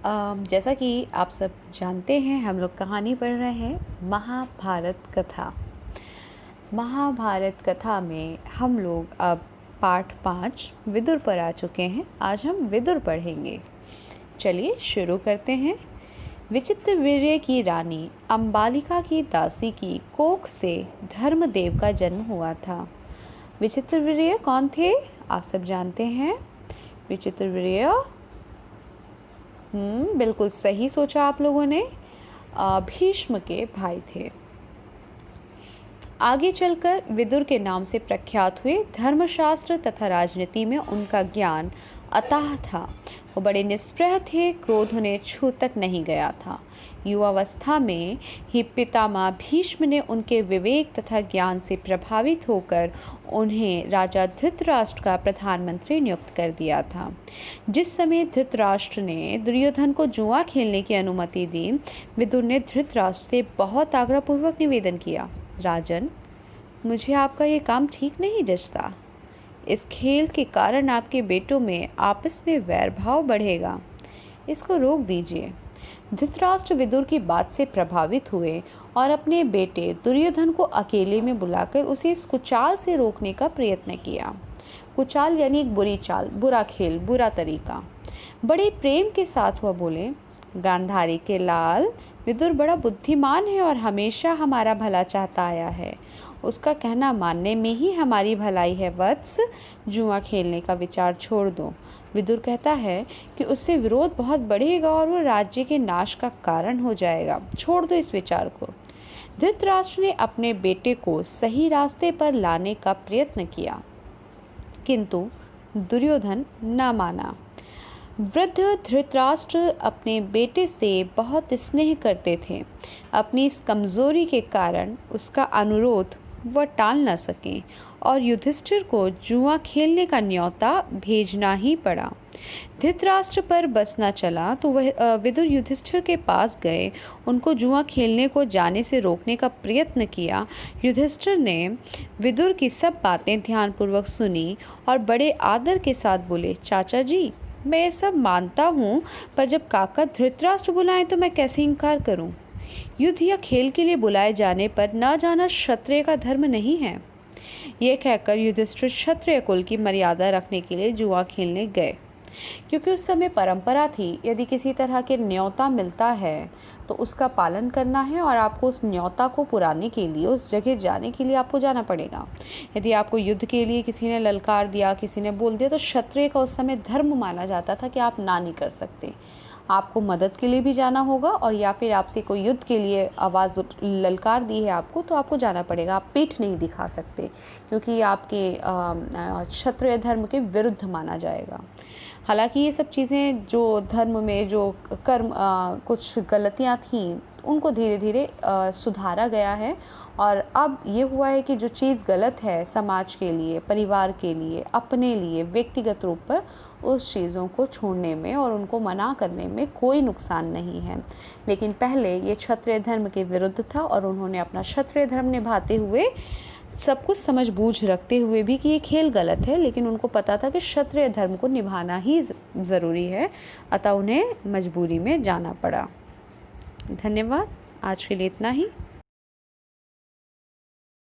जैसा कि आप सब जानते हैं, हम लोग कहानी पढ़ रहे हैं महाभारत कथा। महाभारत कथा में हम लोग अब पाठ 5 विदुर पर आ चुके हैं। आज हम विदुर पढ़ेंगे। चलिए शुरू करते हैं। विचित्रवीर्य की रानी अंबालिका की दासी की कोख से धर्मदेव का जन्म हुआ था। विचित्रवीर्य कौन थे? आप सब जानते हैं। विचित्रवीर्य बिल्कुल सही सोचा आप लोगों ने। भीष्म के भाई थे। आगे चलकर विदुर के नाम से प्रख्यात हुए। धर्मशास्त्र तथा राजनीति में उनका ज्ञान अथाह था। वो बड़े निष्प्रह थे, क्रोध उन्हें छू तक नहीं गया था। युवावस्था में ही पितामह भीष्म ने उनके विवेक तथा ज्ञान से प्रभावित होकर उन्हें राजा धृतराष्ट्र का प्रधानमंत्री नियुक्त कर दिया था। जिस समय धृतराष्ट्र ने दुर्योधन को जुआ खेलने की अनुमति दी, विदुर ने धृतराष्ट्र से बहुत आग्रहपूर्वक निवेदन किया, राजन, मुझे आपका ये काम ठीक नहीं जचता। इस खेल के कारण आपके बेटों में आपस में वैर भाव बढ़ेगा। इसको रोक दीजिए। धृतराष्ट्र विदुर की बात से प्रभावित हुए और अपने बेटे दुर्योधन को अकेले में बुलाकर उसे इस कुचाल से रोकने का प्रयत्न किया। कुचाल यानी एक बुरी चाल, बुरा खेल, बुरा तरीका। बड़े प्रेम के साथ वह बोले, गांधारी के लाल, विदुर बड़ा बुद्धिमान है और हमेशा हमारा भला चाहता आया है। उसका कहना मानने में ही हमारी भलाई है वत्स। जुआ खेलने का विचार छोड़ दो। विदुर कहता है कि उससे विरोध बहुत बढ़ेगा और वो राज्य के नाश का कारण हो जाएगा। छोड़ दो इस विचार को। धृतराष्ट्र ने अपने बेटे को सही रास्ते पर लाने का प्रयत्न किया, किंतु दुर्योधन न माना। वृद्ध धृतराष्ट्र अपने बेटे से बहुत स्नेह करते थे। अपनी इस कमजोरी के कारण उसका अनुरोध वह टाल न सके और युधिष्ठिर को जुआ खेलने का न्योता भेजना ही पड़ा। धृतराष्ट्र पर बस न चला तो वह विदुर युधिष्ठिर के पास गए, उनको जुआ खेलने को जाने से रोकने का प्रयत्न किया। युधिष्ठिर ने विदुर की सब बातें ध्यानपूर्वक सुनी और बड़े आदर के साथ बोले, चाचा जी, मैं ये सब मानता हूँ, पर जब काका धृतराष्ट्र बुलाएं तो मैं कैसे इनकार करूँ? युद्ध या खेल के लिए बुलाए जाने पर न जाना क्षत्रिय का धर्म नहीं है। यह कहकर युधिष्ठिर क्षत्रिय कुल की मर्यादा रखने के लिए जुआ खेलने गए, क्योंकि उस समय परंपरा थी, यदि किसी तरह के न्योता मिलता है तो उसका पालन करना है और आपको उस न्योता को पुराने के लिए, उस जगह जाने के लिए आपको जाना पड़ेगा। यदि आपको युद्ध के लिए किसी ने ललकार दिया, किसी ने बोल दिया, तो क्षत्रिय का उस समय धर्म माना जाता था कि आप ना नहीं कर सकते। आपको मदद के लिए भी जाना होगा, और या फिर आपसे कोई युद्ध के लिए आवाज़ ललकार दी है आपको, तो आपको जाना पड़ेगा। आप पीठ नहीं दिखा सकते, क्योंकि आपके क्षत्रिय धर्म के विरुद्ध माना जाएगा। हालांकि ये सब चीज़ें जो धर्म में जो कर्म कुछ गलतियाँ थीं, उनको धीरे धीरे सुधारा गया है। और अब ये हुआ है कि जो चीज़ गलत है समाज के लिए, परिवार के लिए, अपने लिए, व्यक्तिगत रूप पर, उस चीज़ों को छोड़ने में और उनको मना करने में कोई नुकसान नहीं है। लेकिन पहले ये क्षत्रिय धर्म के विरुद्ध था और उन्होंने अपना क्षत्रिय धर्म निभाते हुए, सब कुछ समझ बूझ रखते हुए भी कि ये खेल गलत है, लेकिन उनको पता था कि क्षत्रिय धर्म को निभाना ही ज़रूरी है, अतः उन्हें मजबूरी में जाना पड़ा। धन्यवाद। आज के लिए इतना ही।